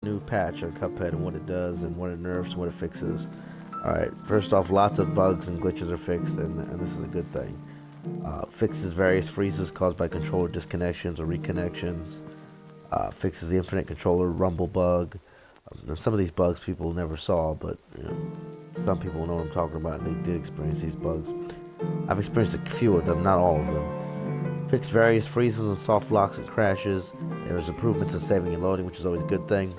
new patch of Cuphead and what it does and what it nerfs and what it fixes. Alright, first off, lots of bugs and glitches are fixed, and this is a good thing. Fixes various freezes caused by controller disconnections or reconnections. Fixes the infinite controller rumble bug. Some of these bugs people never saw, but you know, some people know what I'm talking about, and they did experience these bugs. I've experienced a few of them, not all of them. Fixed various freezes and soft locks and crashes. There's improvements in saving and loading, which is always a good thing.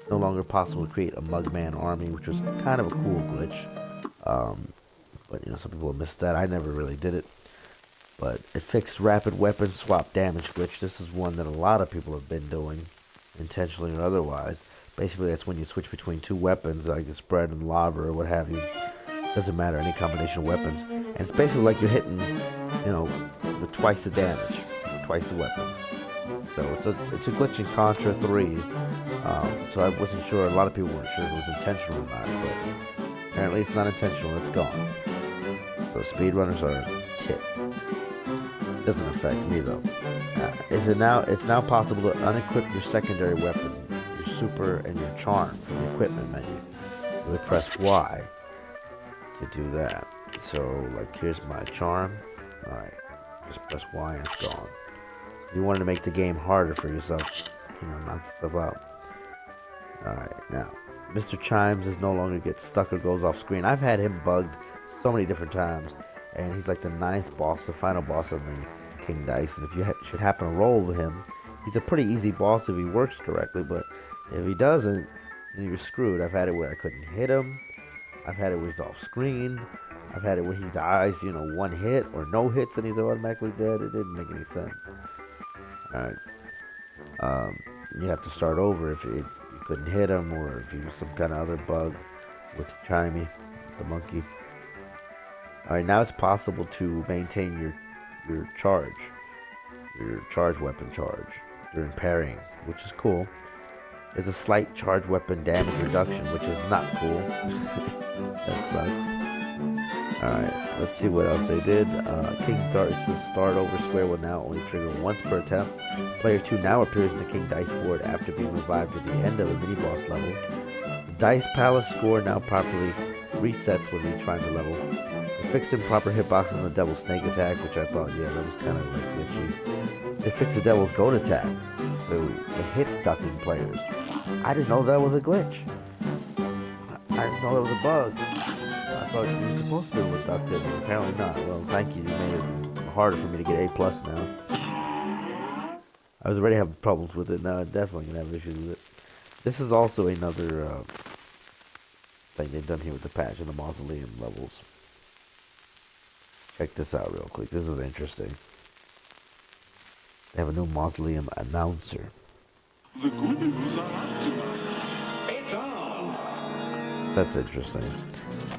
It's no longer possible to create a Mugman army, which was kind of a cool glitch. But you know, some people have missed that. I never really did it. But it fixed rapid weapon swap damage glitch. This is one that a lot of people have been doing, intentionally or otherwise. Basically, that's when you switch between two weapons, like the spread and lava or what have you. Doesn't matter, any combination of weapons. And it's basically like you're hitting, you know, with twice the damage, twice the weapons. So it's a glitch in Contra 3. So I wasn't sure. A lot of people weren't sure if it was intentional or not, but apparently it's not intentional. It's gone. So speedrunners are tipped. Doesn't affect me though. It's now possible to unequip your secondary weapon, your super and your charm from the equipment menu. You would press Y to do that. So like here's my charm. Alright. Just press Y and it's gone. If you wanted to make the game harder for yourself, you know, knock yourself out. Alright, now Mr. Chimes is no longer gets stuck or goes off screen. I've had him bugged so many different times, and he's like the 9th boss, the final boss of the King Dice. And if you should happen to roll with him, he's a pretty easy boss if he works correctly, but if he doesn't, then you're screwed. I've had it where I couldn't hit him. I've had it where he's off screen. I've had it where he dies, you know, one hit or no hits and he's automatically dead. It didn't make any sense. Alright. You have to start over if you couldn't hit him, or if you was some kind of other bug with Chimey, the monkey. Alright, now it's possible to maintain your charge weapon charge during parrying, which is cool. There's a slight charge weapon damage reduction, which is not cool. That sucks. Alright, let's see what else they did. King Dice's start over square will now only trigger once per attempt. Player 2 now appears in the King Dice board after being revived at the end of a mini-boss level. The Dice Palace score now properly resets when retrying the level. They fixed improper hitboxes on the Devil's Snake attack, which I thought, yeah, that was kind of like glitchy. They fixed the Devil's Goat attack, so it hits ducking players. I didn't know that was a glitch. I didn't know that was a bug. I thought you were supposed to be able to duck it, but apparently not. Well, thank you. You made it harder for me to get A+ now. I was already having problems with it. Now I'm definitely going to have issues with it. This is also another thing they've done here with the patch and the mausoleum levels. Check this out real quick. This is interesting. They have a new mausoleum announcer. The good news are out tonight. That's interesting.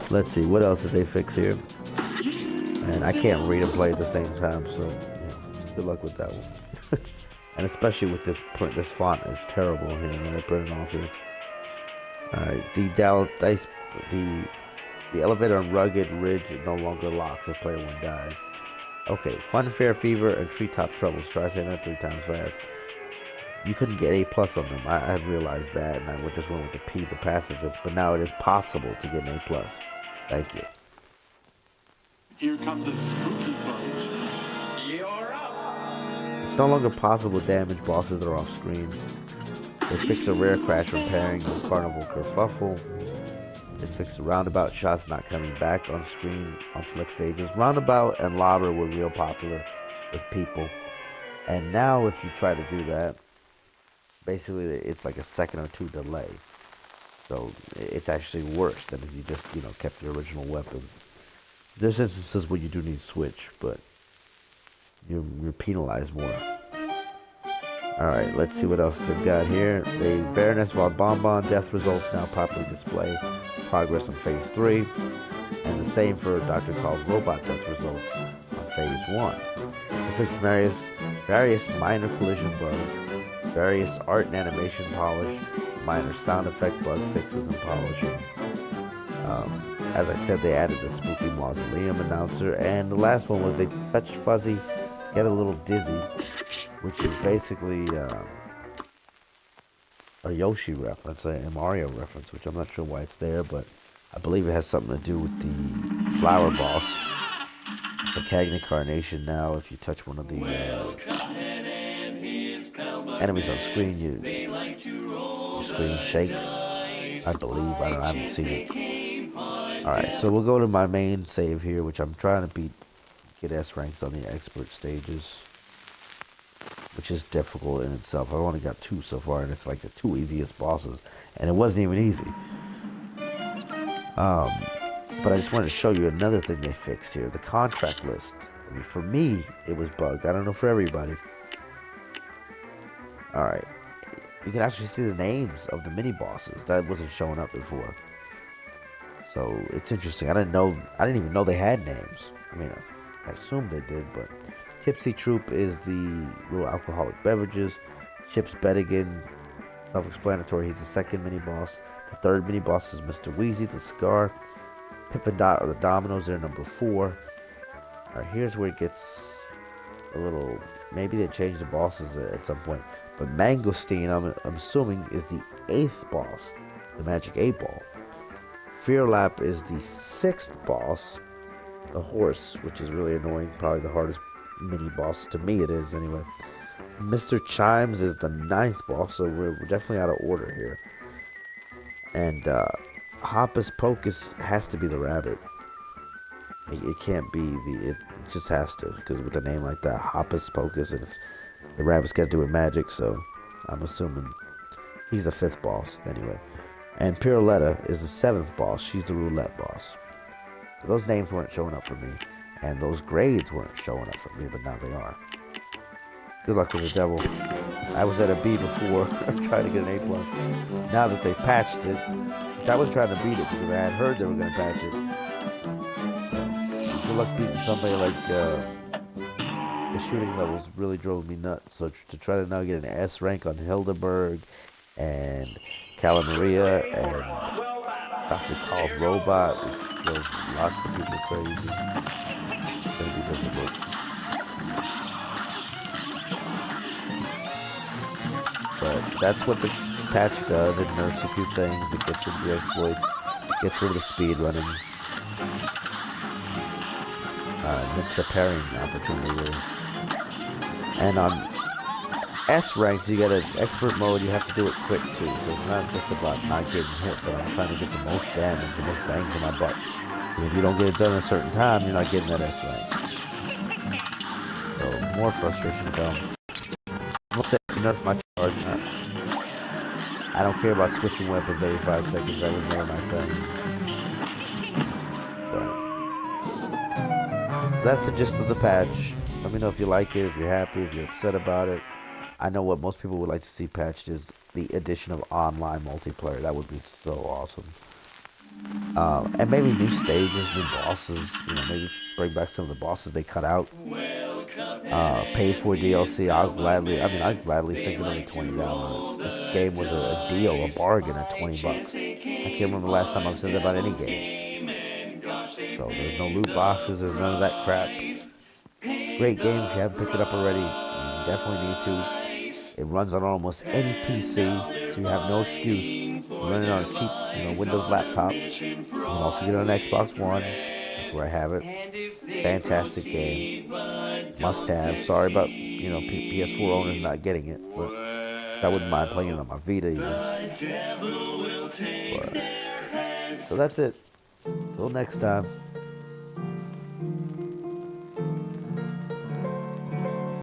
Let's see, what else did they fix here? And I can't read and play at the same time, so yeah, good luck with that one. And especially with this print, this font is terrible here. I'm gonna print it off here. Alright, the elevator on Rugged Ridge no longer locks if player 1 dies. Okay, Funfair Fever and Treetop Troubles. Try saying that 3 times fast. You couldn't get A+ on them. I realized that, and I just went with the P, the pacifist. But now it is possible to get an A+. Thank you. Here comes a spooky punch. You're up. It's no longer possible to damage bosses that are off screen. They fixed a rare crash from parrying on Carnival Kerfuffle. They fixed the roundabout shots not coming back on screen on select stages. Roundabout and lava were real popular with people. And now if you try to do that, basically it's like a second or 2 delay. So it's actually worse than if you just, you know, kept your original weapon. There's instances where you do need to switch, but you're penalized more. Alright, let's see what else they've got here. The Baroness von Bonbon death results now properly display progress on Phase 3. And the same for Dr. Carl's robot death results on Phase 1. They fixed various minor collision bugs, various art and animation polish, minor sound effect bug fixes and polishing. As I said, they added the spooky mausoleum announcer, and the last one was they touch fuzzy, get a little dizzy, which is basically a Yoshi reference, a Mario reference, which I'm not sure why it's there, but I believe it has something to do with the flower boss. It's a Cagna Carnation now. If you touch one of the enemies on screen, your screen shakes. I believe. I don't know. I haven't seen it. Alright, so we'll go to my main save here, which I'm trying to get S ranks on the expert stages, which is difficult in itself. I've only got 2 so far, and it's like the 2 easiest bosses, and it wasn't even easy. But I just wanted to show you another thing they fixed here, the contract list. I mean, for me, it was bugged. I don't know for everybody. Alright, you can actually see the names of the mini-bosses. That wasn't showing up before. So, it's interesting. I didn't even know they had names. I mean, I assumed they did, but Tipsy Troop is the little alcoholic beverages. Chips Bettigan, self-explanatory. He's the second mini-boss. The third mini-boss is Mr. Wheezy, the cigar. Pip and Dot are the dominoes. They're number 4. Alright, here's where it gets a little... Maybe they changed the bosses at some point. But Mangosteen, I'm assuming, is the 8th boss. The Magic 8 Ball. Fear Lap is the 6th boss. The horse, which is really annoying. Probably the hardest mini-boss. To me it is, anyway. Mr. Chimes is the 9th boss, so we're definitely out of order here. And, Hoppus Pocus has to be the rabbit. It can't be it just has to, because with a name like that, Hoppus Pocus, and the rabbit's got to do with magic, so I'm assuming he's the 5th boss, anyway. And Piruletta is the 7th boss. She's the roulette boss. So those names weren't showing up for me, and those grades weren't showing up for me, but now they are. Good luck with the devil. I was at a B before, trying to get an A+. Now that they patched it, which I was trying to beat it because I had heard they were going to patch it. So, good luck beating somebody like the shooting levels really drove me nuts. So to try to now get an S rank on Hildeberg and Calamaria and Dr. Carl's robot, which drove lots of people crazy. It's going to be difficult. But that's what the patch does. It nerfs a few things. It gets rid of the exploits. Gets rid of the speed running. Missed the parrying opportunity. And on S ranks, you got an expert mode. You have to do it quick too. So it's not just about not getting hit, but I'm trying to get the most damage, the most bang for my buck. Because if you don't get it done in a certain time, you're not getting that S rank. So more frustration comes. I'm gonna say nerf my charge. I don't care about switching weapons every 5 seconds. That was never my thing. But that's the gist of the patch. Let me know if you like it, if you're happy, if you're upset about it. I know what most people would like to see patched is the addition of online multiplayer. That would be so awesome. And maybe new stages, new bosses. You know, maybe bring back some of the bosses they cut out. Pay for DLC. I'd gladly sink another $20. This game was a deal, a bargain at $20. I can't remember the last time I've said that about any game. So there's no loot boxes, there's none of that crap. Great game. If you haven't picked it up already, you definitely need to. It runs on almost any PC, so you have no excuse. You run it on a cheap, Windows laptop. You can also get it on Xbox One. That's where I have it. Fantastic game. Must have. Sorry about, PS4 owners not getting it, but I wouldn't mind playing it on my Vita even. So that's it. Till next time.